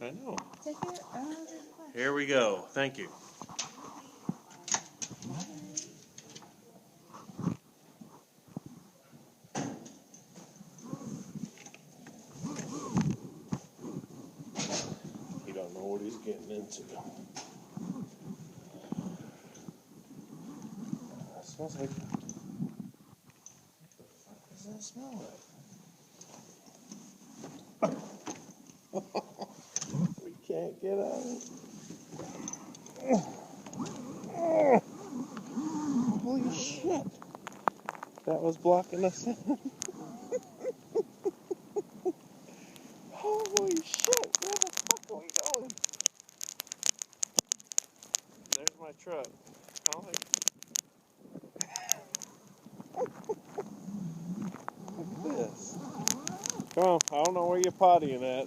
I know. Take it out of the flash. Here we go. Thank you. He don't know what he's getting into. That smells like. What the fuck does that smell like? We can't get out of it. Holy shit! That was blocking us in. Holy shit! Where the fuck are we going? There's my truck. Look at this. Come on, I don't know where you're pottying at.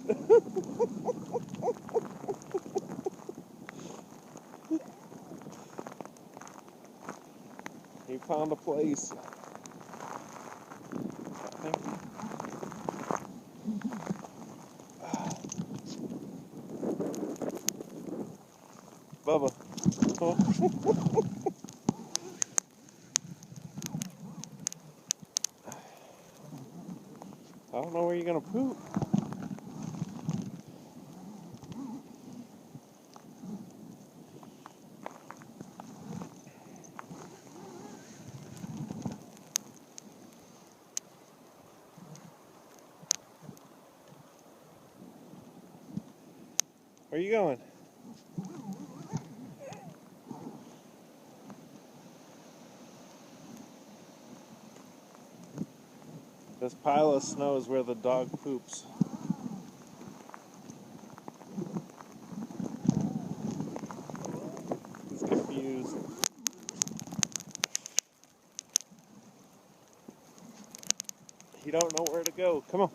He found a place. Bubba. Oh. I don't know where you're gonna poop. Where are you going? This pile of snow is where the dog poops. He's confused. He don't know where to go. Come on.